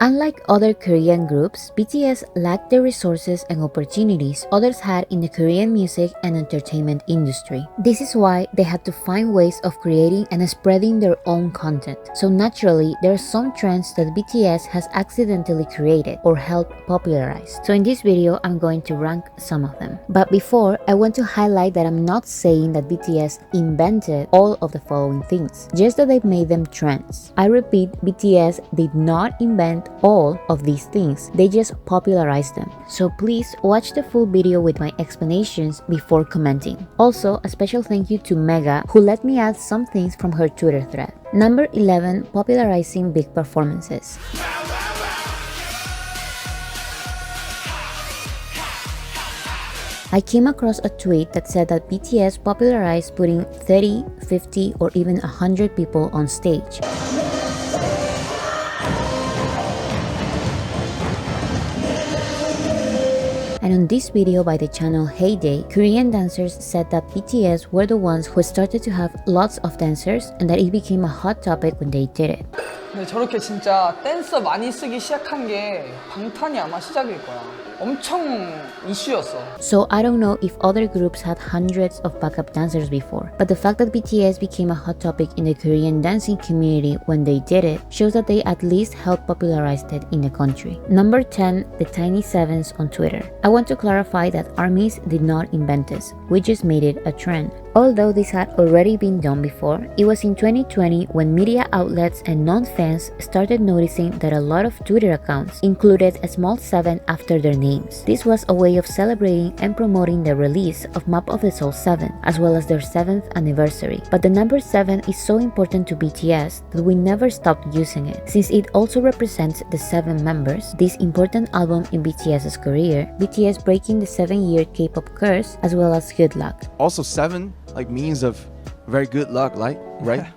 Unlike other Korean groups, BTS lacked the resources and opportunities others had in the Korean music and entertainment industry. This is why they had to find ways of creating and spreading their own content. So naturally, there are some trends that BTS has accidentally created or helped popularize. So in this video, I'm going to rank some of them. But before, I want to highlight that I'm not saying that BTS invented all of the following things, just that they made them trends. I repeat, BTS did not invent all of these things, they just popularized them. So please watch the full video with my explanations before commenting. Also, a special thank you to Mega, who let me add some things from her Twitter thread. Number 11, popularizing big performances. I came across a tweet that said that BTS popularized putting 30, 50, or even 100 people on stage. And on this video by the channel Heyday, Korean dancers said that BTS were the ones who started to have lots of dancers and that it became a hot topic when they did it. 근데 저렇게 진짜 댄서 많이 쓰기 시작한 게 방탄이 아마 시작일 거야. 엄청 이슈였어. So I don't know if other groups had hundreds of backup dancers before, but the fact that BTS became a hot topic in the Korean dancing community when they did it shows that they at least helped popularize it in the country. Number 10, the Tiny Sevens on Twitter. I want to clarify that ARMYs did not invent this, we just made it a trend. Although this had already been done before, it was in 2020 when media outlets and non-fans started noticing that a lot of Twitter accounts included a small 7 after their names. This was a way of celebrating and promoting the release of Map of the Soul 7, as well as their 7th anniversary. But the number 7 is so important to BTS that we never stopped using it. Since it also represents the 7 members, this important album in BTS's career, BTS breaking the 7-year K-pop curse, as well as good luck. Also 7 means of very good luck, right?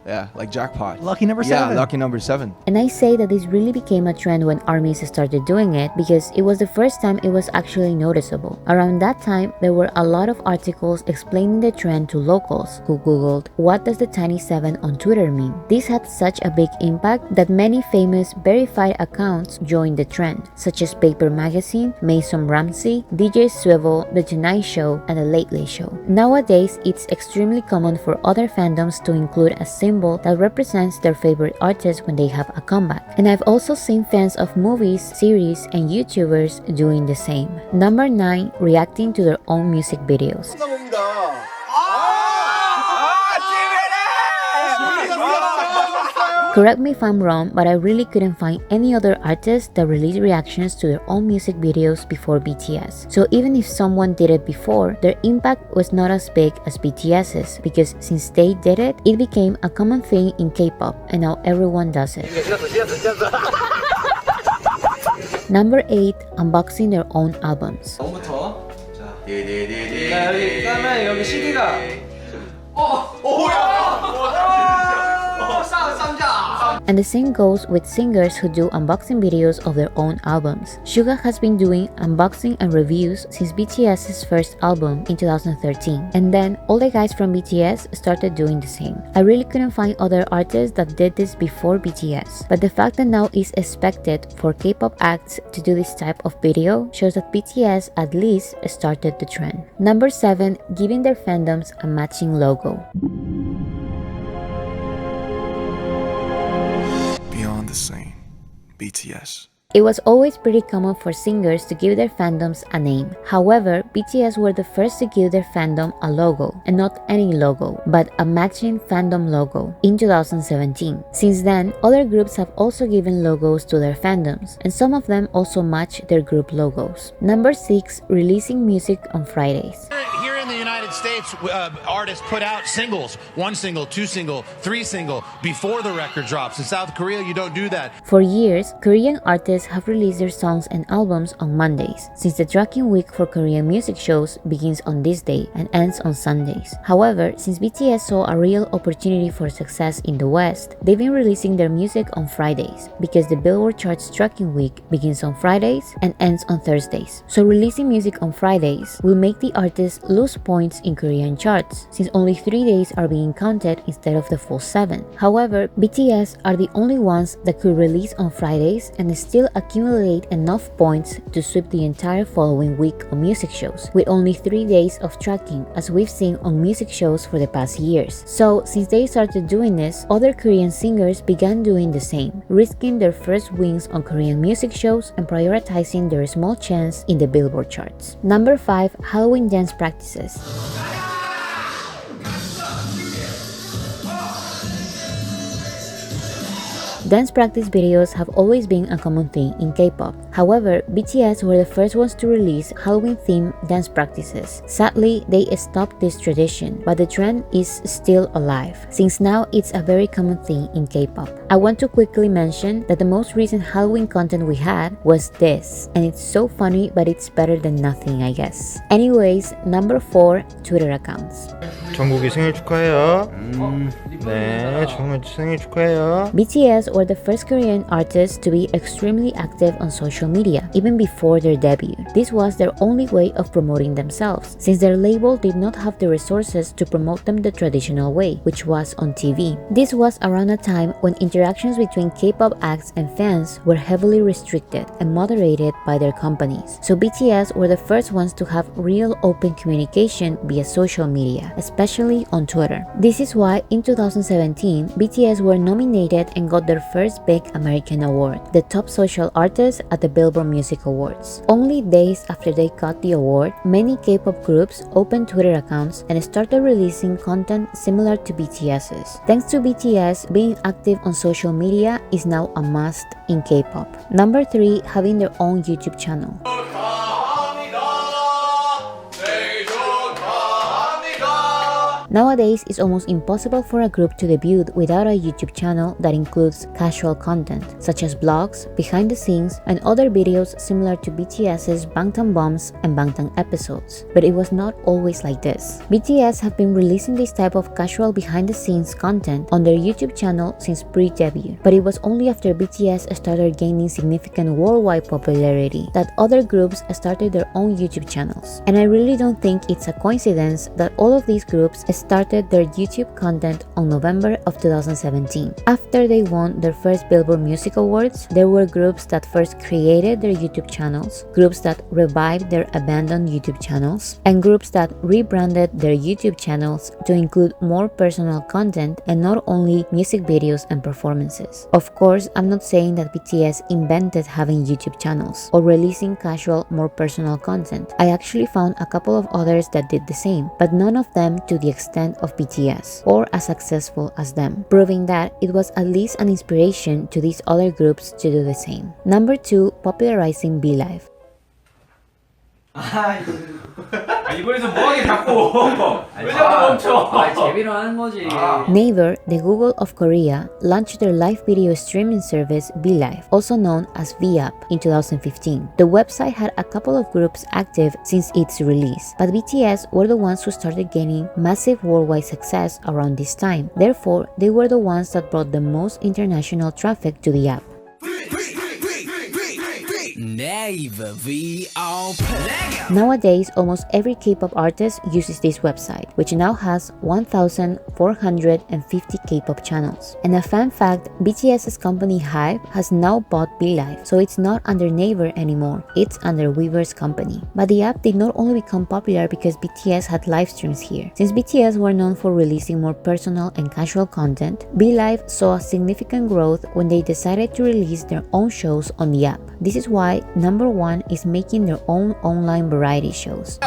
Yeah, like jackpot. Lucky number 7. Yeah, lucky number 7. And I say that this really became a trend when ARMYs started doing it because it was the first time it was actually noticeable. Around that time, there were a lot of articles explaining the trend to locals who googled, what does the Tiny 7 on Twitter mean? This had such a big impact that many famous verified accounts joined the trend, such as Paper Magazine, Mason Ramsey, DJ Swivel, The Tonight Show, and The Late Late Show. Nowadays, it's extremely common for other fandoms to include a symbol that represents their favorite artist when they have a comeback. And I've also seen fans of movies, series, and YouTubers doing the same. Number 9, reacting to their own music videos. Correct me if I'm wrong, but I really couldn't find any other artists that released reactions to their own music videos before BTS. So even if someone did it before, their impact was not as big as BTS's, because since they did it, it became a common thing in K-pop, and now everyone does it. Number 8, unboxing their own albums. 여기 CD가 And the same goes with singers who do unboxing videos of their own albums. Suga has been doing unboxing and reviews since BTS's first album in 2013. And then all the guys from BTS started doing the same. I really couldn't find other artists that did this before BTS. But the fact that now it's expected for K-pop acts to do this type of video shows that BTS at least started the trend. Number 7, giving their fandoms a matching logo. Beyond the same, BTS. It was always pretty common for singers to give their fandoms a name. However, BTS were the first to give their fandom a logo, and not any logo, but a matching fandom logo in 2017. Since then, other groups have also given logos to their fandoms, and some of them also match their group logos. Number 6, releasing music on Fridays. Here in the United States, artists put out singles, 1 single, 2 single, 3 single, before the record drops. In South Korea, you don't do that. For years, Korean artists have released their songs and albums on Mondays, since the tracking week for Korean music shows begins on this day and ends on Sundays. However, since BTS saw a real opportunity for success in the West, they've been releasing their music on Fridays, because the Billboard charts tracking week begins on Fridays and ends on Thursdays. So releasing music on Fridays will make the artists lose points in Korean charts, since only 3 days are being counted instead of the full 7. However, BTS are the only ones that could release on Fridays and still accumulate enough points to sweep the entire following week on music shows, with only 3 days of tracking, as we've seen on music shows for the past years. So, since they started doing this, other Korean singers began doing the same, risking their first wins on Korean music shows and prioritizing their small chance in the Billboard charts. Number 5. Halloween dance practices. Dance practice videos have always been a common thing in K-pop. However, BTS were the first ones to release Halloween-themed dance practices. Sadly, they stopped this tradition, but the trend is still alive, since now it's a very common thing in K-pop. I want to quickly mention that the most recent Halloween content we had was this, and it's so funny, but it's better than nothing, I guess. Anyways, number 4, Twitter accounts. 정국이 생일 축하해요. 네, 정국이 생일 축하해요. BTS were the first Korean artists to be extremely active on social media, even before their debut. This was their only way of promoting themselves, since their label did not have the resources to promote them the traditional way, which was on TV. This was around a time when interactions between K-pop acts and fans were heavily restricted and moderated by their companies. So BTS were the first ones to have real open communication via social media, especially on Twitter. This is why in 2017, BTS were nominated and got their first big American award, the Top Social Artist at the Billboard Music Awards. Only days after they got the award, many K-pop groups opened Twitter accounts and started releasing content similar to BTS's. Thanks to BTS, being active on social media is now a must in K-pop. Number 3, having their own YouTube channel. Nowadays, it's almost impossible for a group to debut without a YouTube channel that includes casual content, such as vlogs, behind the scenes, and other videos similar to BTS's Bangtan Bombs and Bangtan episodes. But it was not always like this. BTS have been releasing this type of casual behind the scenes content on their YouTube channel since pre-debut, but it was only after BTS started gaining significant worldwide popularity that other groups started their own YouTube channels. And I really don't think it's a coincidence that all of these groups started their YouTube content on November of 2017. After they won their first Billboard Music Awards, there were groups that first created their YouTube channels, groups that revived their abandoned YouTube channels, and groups that rebranded their YouTube channels to include more personal content and not only music videos and performances. Of course, I'm not saying that BTS invented having YouTube channels or releasing casual, more personal content. I actually found a couple of others that did the same, but none of them to the extent of BTS or as successful as them, proving that it was at least an inspiration to these other groups to do the same. Number 2, popularizing vlive. 이번에서 뭐하게 자꾸 왜 자꾸 멈춰 재미로 하는 거지 Naver, the Google of Korea, launched their live video streaming service vlive, also known as V-Up, in 2015. The website had a couple of groups active since its release, but BTS were the ones who started gaining massive worldwide success around this time. Therefore, they were the ones that brought the most international traffic to the app. Nowadays, almost every K-pop artist uses this website, which now has 1,450 K-pop channels. And a fun fact, BTS's company HYBE has now bought vlive, so it's not under Naver anymore, it's under Wever's company. But the app did not only become popular because BTS had live streams here. Since BTS were known for releasing more personal and casual content, vlive saw a significant growth when they decided to release their own shows on the app. This is why number 1 is making their own online variety shows.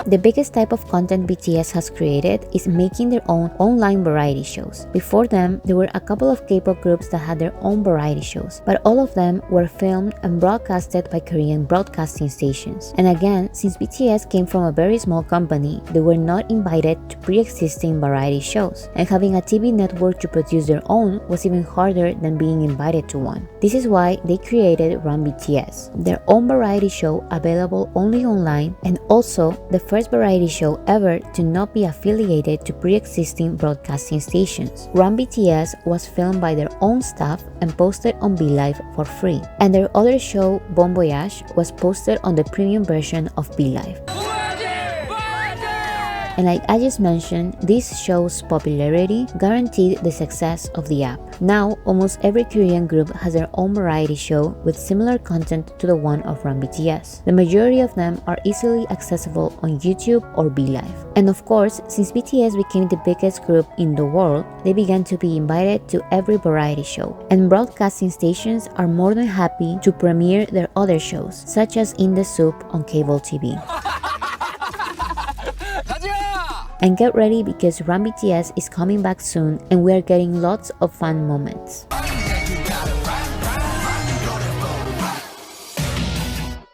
The biggest type of content BTS has created is making their own online variety shows. Before them, there were a couple of K-pop groups that had their own variety shows, but all of them were filmed and broadcasted by Korean broadcasting stations. And again, since BTS came from a very small company, they were not invited to pre-existing variety shows, and having a TV network to produce their own was even harder than being invited to one. This is why they created Run BTS, their own variety show available only online, and also the first first variety show ever to not be affiliated to pre-existing broadcasting stations. Run BTS was filmed by their own staff and posted on vlive for free, and their other show, Bon Voyage, was posted on the premium version of vlive. And like I just mentioned, this show's popularity guaranteed the success of the app. Now, almost every Korean group has their own variety show with similar content to the one of Run BTS. The majority of them are easily accessible on YouTube or vlive. And of course, since BTS became the biggest group in the world, they began to be invited to every variety show. And broadcasting stations are more than happy to premiere their other shows, such as In the Soup on cable TV. And get ready because Run BTS is coming back soon and we are getting lots of fun moments.